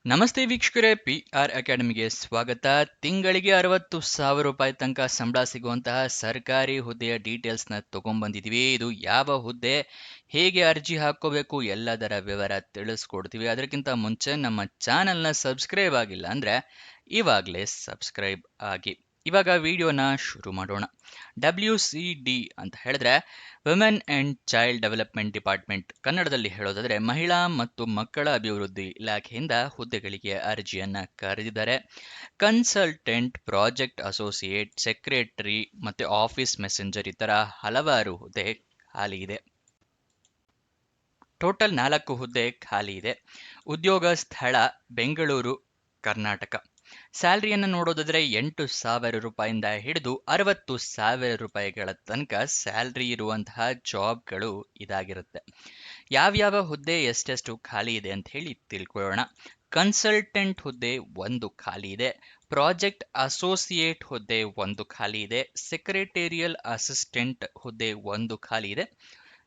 ನಮಸ್ತೆ ವೀಕ್ಷಕರೇ, PR ಅಕಾಡೆಮಿಗೆ ಸ್ವಾಗತ. ತಿಂಗಳಿಗೆ 60,000 ರೂಪಾಯಿ ತನಕ ಸಂಬಳ ಸಿಗುವಂತಹ ಸರ್ಕಾರಿ ಹುದ್ದೆಯ ಡೀಟೇಲ್ಸ್ನ ತಗೊಂಡ್ಬಂದಿದ್ದೀವಿ. ಇದು ಯಾವ ಹುದ್ದೆ, ಹೇಗೆ ಅರ್ಜಿ ಹಾಕೋಬೇಕು, ಎಲ್ಲದರ ವಿವರ ತಿಳಿಸ್ಕೊಡ್ತೀವಿ. ಅದಕ್ಕಿಂತ ಮುಂಚೆ ನಮ್ಮ ಚಾನೆಲ್ನ ಸಬ್ಸ್ಕ್ರೈಬ್ ಆಗಿಲ್ಲ ಅಂದರೆ ಇವಾಗಲೇ ಸಬ್ಸ್ಕ್ರೈಬ್ ಆಗಿ. ಇವಾಗ ವಿಡಿಯೋನ ಶುರು ಮಾಡೋಣ. WCD ಅಂತ ಹೇಳಿದ್ರೆ women and child development department, ಕನ್ನಡದಲ್ಲಿ ಹೇಳೋದಾದರೆ ಮಹಿಳಾ ಮತ್ತು ಮಕ್ಕಳ ಅಭಿವೃದ್ಧಿ ಇಲಾಖೆಯಿಂದ ಹುದ್ದೆಗಳಿಗೆ ಅರ್ಜಿಯನ್ನು ಕರೆದಿದ್ದಾರೆ. ಕನ್ಸಲ್ಟೆಂಟ್, ಪ್ರಾಜೆಕ್ಟ್ ಅಸೋಸಿಯೇಟ್, ಸೆಕ್ರೆಟರಿ ಮತ್ತು ಆಫೀಸ್ ಮೆಸೆಂಜರ್ ಈ ಥರ ಹಲವಾರು ಹುದ್ದೆ ಖಾಲಿ ಇದೆ. ಟೋಟಲ್ 4 ಹುದ್ದೆ ಖಾಲಿ ಇದೆ. ಉದ್ಯೋಗ ಸ್ಥಳ ಬೆಂಗಳೂರು, ಕರ್ನಾಟಕ. ಸ್ಯಾಲ್ರಿಯನ್ನು ನೋಡೋದಾದ್ರೆ 8,000 ರೂಪಾಯಿಂದ ಹಿಡಿದು 60,000 ರೂಪಾಯಿಗಳ ತನಕ ಸ್ಯಾಲ್ರಿ ಇರುವಂತಹ ಜಾಬ್ಗಳು ಇದಾಗಿರುತ್ತೆ. ಯಾವ್ಯಾವ ಹುದ್ದೆ ಎಷ್ಟೆಷ್ಟು ಖಾಲಿ ಇದೆ ಅಂತ ಹೇಳಿ ತಿಳ್ಕೊಳ್ಳೋಣ. ಕನ್ಸಲ್ಟೆಂಟ್ ಹುದ್ದೆ 1 ಖಾಲಿ ಇದೆ. ಪ್ರಾಜೆಕ್ಟ್ ಅಸೋಸಿಯೇಟ್ ಹುದ್ದೆ 1 ಖಾಲಿ ಇದೆ. ಸೆಕ್ರೆಟೇರಿಯಲ್ ಅಸಿಸ್ಟೆಂಟ್ ಹುದ್ದೆ 1 ಖಾಲಿ ಇದೆ.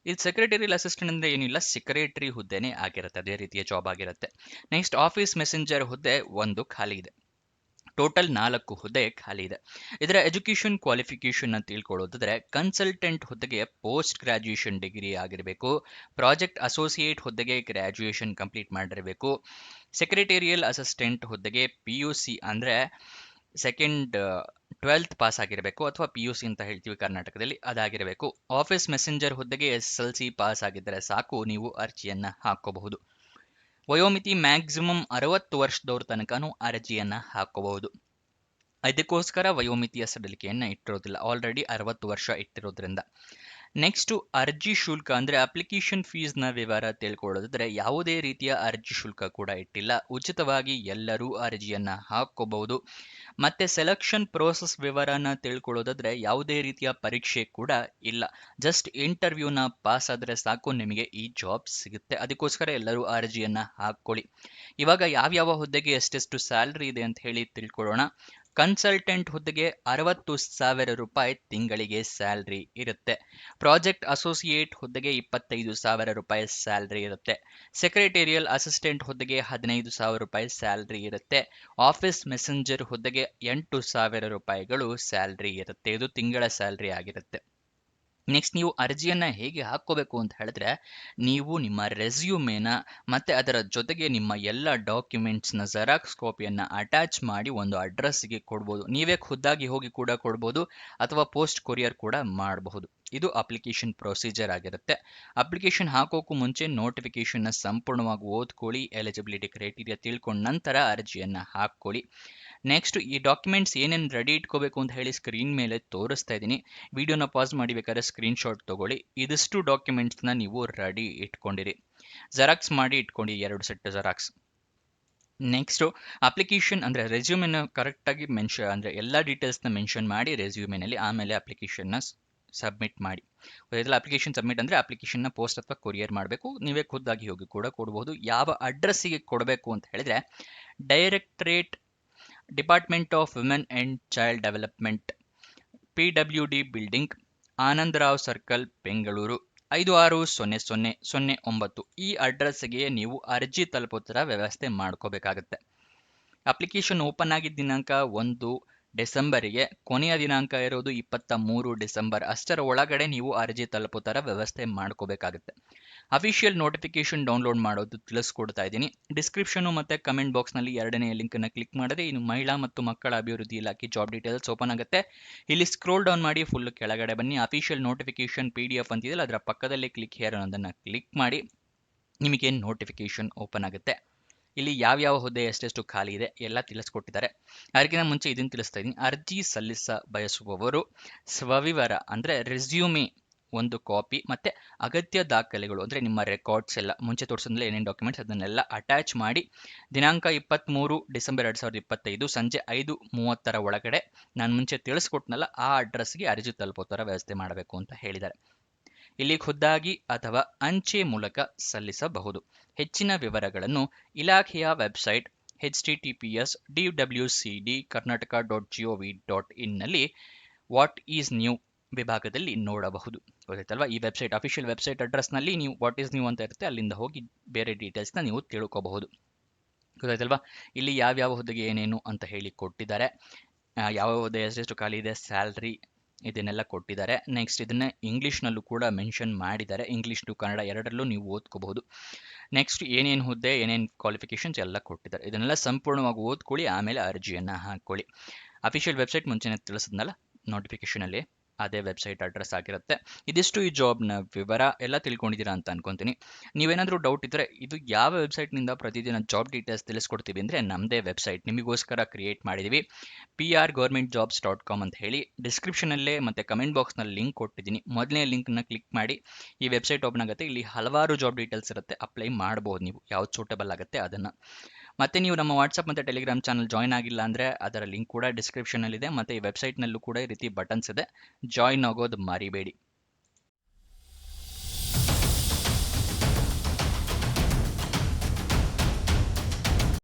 ಇದು ಸೆಕ್ರೆಟರಿಯಲ್ ಅಸಿಸ್ಟೆಂಟ್ ಅಂದರೆ ಏನಿಲ್ಲ, ಸೆಕ್ರೆಟರಿ ಹುದ್ದೆನೇ ಆಗಿರುತ್ತೆ, ಅದೇ ರೀತಿಯ ಜಾಬ್ ಆಗಿರುತ್ತೆ. ನೆಕ್ಸ್ಟ್ ಆಫೀಸ್ ಮೆಸೆಂಜರ್ ಹುದ್ದೆ 1 ಖಾಲಿ ಇದೆ. ಟೋಟಲ್ 4 ಹುದ್ದೆ ಖಾಲಿ ಇದೆ. ಇದರ ಎಜುಕೇಷನ್ ಕ್ವಾಲಿಫಿಕೇಷನ್ ಅಂತ ತಿಳ್ಕೊಳ್ಳೋದಾದ್ರೆ ಕನ್ಸಲ್ಟೆಂಟ್ ಹುದ್ದೆಗೆ ಪೋಸ್ಟ್ ಗ್ರಾಜ್ಯುಯೇಷನ್ ಡಿಗ್ರಿ ಆಗಿರಬೇಕು. ಪ್ರಾಜೆಕ್ಟ್ ಅಸೋಸಿಯೇಟ್ ಹುದ್ದೆಗೆ ಗ್ರಾಜ್ಯುಯೇಷನ್ ಕಂಪ್ಲೀಟ್ ಮಾಡಿರಬೇಕು. ಸೆಕ್ರೆಟೇರಿಯಲ್ ಅಸಿಸ್ಟೆಂಟ್ ಹುದ್ದೆಗೆ PUC ಅಂದರೆ ಸೆಕೆಂಡ್ 12th ಪಾಸ್ ಆಗಿರಬೇಕು, ಅಥವಾ PUC ಅಂತ ಹೇಳ್ತೀವಿ ಕರ್ನಾಟಕದಲ್ಲಿ, ಅದಾಗಿರಬೇಕು. ಆಫೀಸ್ ಮೆಸೆಂಜರ್ ಹುದ್ದೆಗೆ SSLC ಪಾಸ್ ಆಗಿದ್ದರೆ ಸಾಕು, ನೀವು ಅರ್ಜಿಯನ್ನು ಹಾಕೋಬಹುದು. ವಯೋಮಿತಿ ಮ್ಯಾಕ್ಸಿಮಮ್ 60 ವರ್ಷದವ್ರ ತನಕನೂ ಅರ್ಜಿಯನ್ನು ಹಾಕೋಬಹುದು. ಇದಕ್ಕೋಸ್ಕರ ವಯೋಮಿತಿಯ ಸಡಿಲಿಕೆಯನ್ನು ಇಟ್ಟಿರೋದಿಲ್ಲ, ಆಲ್ರೆಡಿ 60 ವರ್ಷ ಇಟ್ಟಿರೋದ್ರಿಂದ. ನೆಕ್ಸ್ಟು ಅರ್ಜಿ ಶುಲ್ಕ ಅಂದರೆ ಅಪ್ಲಿಕೇಶನ್ ಫೀಸ್ನ ವಿವರ ತಿಳ್ಕೊಳ್ಳೋದಾದ್ರೆ ಯಾವುದೇ ರೀತಿಯ ಅರ್ಜಿ ಶುಲ್ಕ ಕೂಡ ಇಟ್ಟಿಲ್ಲ, ಉಚಿತವಾಗಿ ಎಲ್ಲರೂ ಅರ್ಜಿಯನ್ನು ಹಾಕೋಬಹುದು. ಮತ್ತೆ ಸೆಲೆಕ್ಷನ್ ಪ್ರೋಸೆಸ್ ವಿವರನ ತಿಳ್ಕೊಳ್ಳೋದಾದ್ರೆ ಯಾವುದೇ ರೀತಿಯ ಪರೀಕ್ಷೆ ಕೂಡ ಇಲ್ಲ, ಜಸ್ಟ್ ಇಂಟರ್ವ್ಯೂನ ಪಾಸ್ ಆದರೆ ಸಾಕು, ನಿಮಗೆ ಈ ಜಾಬ್ ಸಿಗುತ್ತೆ. ಅದಕ್ಕೋಸ್ಕರ ಎಲ್ಲರೂ ಅರ್ಜಿಯನ್ನು ಹಾಕ್ಕೊಳ್ಳಿ. ಇವಾಗ ಯಾವ್ಯಾವ ಹುದ್ದೆಗೆ ಎಷ್ಟೆಷ್ಟು ಸ್ಯಾಲ್ರಿ ಇದೆ ಅಂತ ಹೇಳಿ ತಿಳ್ಕೊಳ್ಳೋಣ. ಕನ್ಸಲ್ಟೆಂಟ್ ಹುದ್ದೆಗೆ 60,000 ರೂಪಾಯಿ ತಿಂಗಳಿಗೆ ಸ್ಯಾಲ್ರಿ ಇರುತ್ತೆ. ಪ್ರಾಜೆಕ್ಟ್ ಅಸೋಸಿಯೇಟ್ ಹುದ್ದೆಗೆ 25,000 ರೂಪಾಯಿ ಸ್ಯಾಲ್ರಿ ಇರುತ್ತೆ. ಸೆಕ್ರೆಟೇರಿಯಲ್ ಅಸಿಸ್ಟೆಂಟ್ ಹುದ್ದೆಗೆ 15,000 ರೂಪಾಯಿ ಸ್ಯಾಲ್ರಿ ಇರುತ್ತೆ. ಆಫೀಸ್ ಮೆಸೆಂಜರ್ ಹುದ್ದೆಗೆ 8,000 ರೂಪಾಯಿಗಳು ಸ್ಯಾಲ್ರಿ ಇರುತ್ತೆ. ಇದು ತಿಂಗಳ ಸ್ಯಾಲ್ರಿ ಆಗಿರುತ್ತೆ. ನೆಕ್ಸ್ಟ್ ನೀವು ಅರ್ಜಿಯನ್ನು ಹೇಗೆ ಹಾಕ್ಕೋಬೇಕು ಅಂತ ಹೇಳಿದ್ರೆ, ನೀವು ನಿಮ್ಮ ರೆಸ್ಯೂಮೇನ ಮತ್ತು ಅದರ ಜೊತೆಗೆ ನಿಮ್ಮ ಎಲ್ಲ ಡಾಕ್ಯುಮೆಂಟ್ಸ್ನ ಜೆರಾಕ್ಸ್ ಕಾಪಿಯನ್ನು ಅಟ್ಯಾಚ್ ಮಾಡಿ ಒಂದು ಅಡ್ರೆಸ್ಸಿಗೆ ಕೊಡ್ಬೋದು. ನೀವೇ ಖುದ್ದಾಗಿ ಹೋಗಿ ಕೂಡ ಕೊಡ್ಬೋದು, ಅಥವಾ ಪೋಸ್ಟ್ ಕೊರಿಯರ್ ಕೂಡ ಮಾಡಬಹುದು. ಇದು ಅಪ್ಲಿಕೇಶನ್ ಪ್ರೊಸೀಜರ್ ಆಗಿರುತ್ತೆ. ಅಪ್ಲಿಕೇಶನ್ ಹಾಕೋಕ್ಕೂ ಮುಂಚೆ ನೋಟಿಫಿಕೇಶನ್ನ ಸಂಪೂರ್ಣವಾಗಿ ಓದ್ಕೊಳ್ಳಿ, ಎಲಿಜಿಬಿಲಿಟಿ ಕ್ರೈಟೀರಿಯಾ ತಿಳ್ಕೊಂಡ ನಂತರ ಅರ್ಜಿಯನ್ನು ಹಾಕ್ಕೊಳ್ಳಿ. ನೆಕ್ಸ್ಟ್ ಈ ಡಾಕ್ಯುಮೆಂಟ್ಸ್ ಏನೇನು ರೆಡಿ ಇಟ್ಕೋಬೇಕು ಅಂತ ಹೇಳಿ ಸ್ಕ್ರೀನ್ ಮೇಲೆ ತೋರಿಸ್ತಾ ಇದ್ದೀನಿ. ವಿಡಿಯೋನ ಪಾಸ್ ಮಾಡಿ ಬೇಕಾದ್ರೆ ಸ್ಕ್ರೀನ್ಶಾಟ್ ತಗೊಳ್ಳಿ. ಇದಿಷ್ಟು ಡಾಕ್ಯುಮೆಂಟ್ಸ್ನ ನೀವು ರೆಡಿ ಇಟ್ಕೊಂಡಿರಿ, ಜೆರಾಕ್ಸ್ ಮಾಡಿ ಇಟ್ಕೊಂಡು 2 ಸೆಟ್ ಜೆರಾಕ್ಸ್. ನೆಕ್ಸ್ಟು ಅಪ್ಲಿಕೇಶನ್ ಅಂದರೆ ರೆಸ್ಯೂಮೆನ ಕರೆಕ್ಟಾಗಿ ಅಂದರೆ ಎಲ್ಲ ಡೀಟೇಲ್ಸ್ನ ಮೆನ್ಷನ್ ಮಾಡಿ ರೆಸ್ಯೂಮೆನಲ್ಲಿ, ಆಮೇಲೆ ಅಪ್ಲಿಕೇಶನ್ನ ಸಬ್ಮಿಟ್ ಮಾಡಿ. ಇದೆಲ್ಲ ಅಪ್ಲಿಕೇಶನ್ ಸಬ್ಮಿಟ್ ಅಂದರೆ ಅಪ್ಲಿಕೇಶನ್ನ ಪೋಸ್ಟ್ ಅಥವಾ ಕೊರಿಯರ್ ಮಾಡಬೇಕು, ನೀವೇ ಖುದ್ದಾಗಿ ಹೋಗಿ ಕೂಡ ಕೊಡ್ಬೋದು. ಯಾವ ಅಡ್ರೆಸ್ಸಿಗೆ ಕೊಡಬೇಕು ಅಂತ ಹೇಳಿದ್ರೆ, directorate department of women and child development, PWD building, Anandrao circle, Bengaluru 560009. ಈ ಅಡ್ರೆಸ್ಗೆ ನೀವು ಅರ್ಜಿ ತಲುಪೋ ಥರ ವ್ಯವಸ್ಥೆ ಮಾಡ್ಕೋಬೇಕಾಗತ್ತೆ. ಅಪ್ಲಿಕೇಶನ್ ಓಪನ್ ಆಗಿದ್ದ ದಿನಾಂಕ 1 ಡಿಸೆಂಬರಿಗೆ, ಕೊನೆಯ ದಿನಾಂಕ ಇರೋದು 23 ಡಿಸೆಂಬರ್. ಅಷ್ಟರ ಒಳಗಡೆ ನೀವು ಅರ್ಜಿ ತಲುಪೋ ಥರ ವ್ಯವಸ್ಥೆ ಮಾಡ್ಕೋಬೇಕಾಗುತ್ತೆ. ಅಫಿಷಿಯಲ್ ನೋಟಿಫಿಕೇಶನ್ ಡೌನ್ಲೋಡ್ ಮಾಡೋದು ತಿಳಿಸ್ಕೊಡ್ತಾ ಇದ್ದೀನಿ. ಡಿಸ್ಕ್ರಿಪ್ಷನು ಮತ್ತು ಕಮೆಂಟ್ ಬಾಕ್ಸ್ನಲ್ಲಿ 2ನೇ ಲಿಂಕನ್ನು ಕ್ಲಿಕ್ ಮಾಡಿದ್ರೆ ಇನ್ನು ಮಹಿಳಾ ಮತ್ತು ಮಕ್ಕಳ ಅಭಿವೃದ್ಧಿ ಇಲಾಖೆ ಜಾಬ್ ಡೀಟೇಲ್ಸ್ ಓಪನ್ ಆಗುತ್ತೆ. ಇಲ್ಲಿ ಸ್ಕ್ರೋಲ್ ಡೌನ್ ಮಾಡಿ ಫುಲ್ ಕೆಳಗಡೆ ಬನ್ನಿ, ಅಫಿಷಿಯಲ್ ನೋಟಿಫಿಕೇಶನ್ PDF ಅಂತಿದೆಯಲ್ಲ ಅದರ ಪಕ್ಕದಲ್ಲೇ ಕ್ಲಿಕ್ ಹೇರ್ ಅನ್ನೋದನ್ನು ಕ್ಲಿಕ್ ಮಾಡಿ, ನಿಮಗೆ ನೋಟಿಫಿಕೇಶನ್ ಓಪನ್ ಆಗುತ್ತೆ. ಇಲ್ಲಿ ಯಾವ್ಯಾವ ಹುದ್ದೆ ಎಷ್ಟೆಷ್ಟು ಖಾಲಿ ಇದೆ ಎಲ್ಲ ತಿಳಿಸ್ಕೊಟ್ಟಿದ್ದಾರೆ. ಅದಕ್ಕಿಂತ ಮುಂಚೆ ಇದನ್ನು ತಿಳಿಸ್ತಾ ಇದ್ದೀನಿ. ಅರ್ಜಿ ಸಲ್ಲಿಸ ಬಯಸುವವರು ಸ್ವವಿವರ ಅಂದರೆ ರೆಸ್ಯೂಮೆ 1 ಕಾಪಿ ಮತ್ತು ಅಗತ್ಯ ದಾಖಲೆಗಳು ಅಂದರೆ ನಿಮ್ಮ ರೆಕಾರ್ಡ್ಸ್ ಎಲ್ಲ ಮುಂಚೆ ತೋರಿಸಿದ್ಮೇಲೆ ಏನೇನು ಡಾಕ್ಯುಮೆಂಟ್ಸ್ ಅದನ್ನೆಲ್ಲ ಅಟ್ಯಾಚ್ ಮಾಡಿ ದಿನಾಂಕ 23 ಡಿಸೆಂಬರ್ 2025 ಸಂಜೆ 5:30 ಒಳಗಡೆ, ನಾನು ಮುಂಚೆ ತಿಳಿಸ್ಕೊಟ್ನಲ್ಲ ಆ ಅಡ್ರೆಸ್ಗೆ ಅರ್ಜಿ ತಲುಪೋ ಥರ ವ್ಯವಸ್ಥೆ ಮಾಡಬೇಕು ಅಂತ ಹೇಳಿದ್ದಾರೆ. ಇಲ್ಲಿ ಖುದ್ದಾಗಿ ಅಥವಾ ಅಂಚೆ ಮೂಲಕ ಸಲ್ಲಿಸಬಹುದು. ಹೆಚ್ಚಿನ ವಿವರಗಳನ್ನು ಇಲಾಖೆಯ ವೆಬ್ಸೈಟ್ https://dwcd.karnataka.gov.in ನಲ್ಲಿ ವಾಟ್ ಈಸ್ ನ್ಯೂ ವಿಭಾಗದಲ್ಲಿ ನೋಡಬಹುದು. ಗೊತ್ತಾಯ್ತಲ್ವಾ? ಈ ವೆಬ್ಸೈಟ್ ಅಫಿಷಿಯಲ್ ವೆಬ್ಸೈಟ್ ಅಡ್ರೆಸ್ನಲ್ಲಿ ನೀವು ವಾಟ್ ಈಸ್ ನ್ಯೂ ಅಂತ ಇರುತ್ತೆ, ಅಲ್ಲಿಂದ ಹೋಗಿ ಬೇರೆ ಡೀಟೇಲ್ಸ್ನ ನೀವು ತಿಳ್ಕೋಬಹುದು. ಗೊತ್ತಾಯ್ತಲ್ವಾ? ಇಲ್ಲಿ ಯಾವ್ಯಾವ ಹುದ್ದೆಗೆ ಏನೇನು ಅಂತ ಹೇಳಿ ಕೊಟ್ಟಿದ್ದಾರೆ. ಯಾವ ಹುದ್ದೆ ಎಷ್ಟೆಷ್ಟು ಖಾಲಿ ಇದೆ, ಸ್ಯಾಲ್ರಿ ಇದನ್ನೆಲ್ಲ ಕೊಟ್ಟಿದ್ದಾರೆ. ನೆಕ್ಸ್ಟ್ ಇದನ್ನ ಇಂಗ್ಲೀಷ್ನಲ್ಲೂ ಕೂಡ ಮೆನ್ಷನ್ ಮಾಡಿದ್ದಾರೆ. ಇಂಗ್ಲೀಷ್ ಟು ಕನ್ನಡ ಎರಡರಲ್ಲೂ ನೀವು ಓದ್ಕೋಬಹುದು. ನೆಕ್ಸ್ಟ್ ಏನೇನು ಹುದ್ದೆ, ಏನೇನು ಕ್ವಾಲಿಫಿಕೇಶನ್ಸ್ ಎಲ್ಲ ಕೊಟ್ಟಿದ್ದಾರೆ. ಇದನ್ನೆಲ್ಲ ಸಂಪೂರ್ಣವಾಗಿ ಓದ್ಕೊಳ್ಳಿ, ಆಮೇಲೆ ಅರ್ಜಿಯನ್ನು ಹಾಕ್ಕೊಳ್ಳಿ. ಅಫಿಷಿಯಲ್ ವೆಬ್ಸೈಟ್ ಮುಂಚೆನೇ ತಿಳಿಸಿದ್ನಲ್ಲ ನೋಟಿಫಿಕೇಶನಲ್ಲಿ, ಅದೇ ವೆಬ್ಸೈಟ್ ಅಡ್ರೆಸ್ ಆಗಿರುತ್ತೆ. ಇದಿಷ್ಟು ಈ ಜಾಬ್ನ ವಿವರ ಎಲ್ಲ ತಿಳ್ಕೊಂಡಿದ್ದೀರಾ ಅಂತ ಅನ್ಕೊಂತೀನಿ. ನೀವೇನಾದರೂ ಡೌಟ್ ಇದ್ದರೆ, ಇದು ಯಾವ ವೆಬ್ಸೈಟ್ನಿಂದ ಪ್ರತಿದಿನ ಜಾಬ್ ಡೀಟೇಲ್ಸ್ ತಿಳಿಸ್ಕೊಡ್ತೀವಿ ಅಂದರೆ ನಮ್ಮದೇ ವೆಬ್ಸೈಟ್ ನಿಮಗೋಸ್ಕರ ಕ್ರಿಯೇಟ್ ಮಾಡಿದ್ದೀವಿ, prgovernmentjobs.com ಅಂತ ಹೇಳಿ. ಡಿಸ್ಕ್ರಿಪ್ಷನಲ್ಲೇ ಮತ್ತು ಕಮೆಂಟ್ ಬಾಕ್ಸ್ನಲ್ಲಿ ಲಿಂಕ್ ಕೊಟ್ಟಿದ್ದೀನಿ. ಮೊದಲನೇ ಲಿಂಕ್ನ ಕ್ಲಿಕ್ ಮಾಡಿ ಈ ವೆಬ್ಸೈಟ್ ಓಪನ್ ಆಗುತ್ತೆ. ಇಲ್ಲಿ ಹಲವಾರು ಜಾಬ್ ಡೀಟೇಲ್ಸ್ ಇರುತ್ತೆ, ಅಪ್ಲೈ ಮಾಡ್ಬೋದು ನೀವು ಯಾವ್ದು ಸೂಟಬಲ್ ಆಗುತ್ತೆ ಅದನ್ನು. ಮತ್ತೆ ನೀವು ನಮ್ಮ ವಾಟ್ಸಪ್ ಮತ್ತು ಟೆಲಿಗ್ರಾಮ್ ಚಾನಲ್ ಜಾಯ್ನ್ ಆಗಿಲ್ಲ ಅಂದರೆ ಅದರ ಲಿಂಕ್ ಕೂಡ ಡಿಸ್ಕ್ರಿಪ್ಷನಲ್ಲಿದೆ. ಮತ್ತು ಈ ವೆಬ್ಸೈಟ್ನಲ್ಲೂ ಕೂಡ ಈ ರೀತಿ ಬಟನ್ಸ್ ಇದೆ, ಜಾಯ್ನ್ ಆಗೋದು ಮರಿಬೇಡಿ.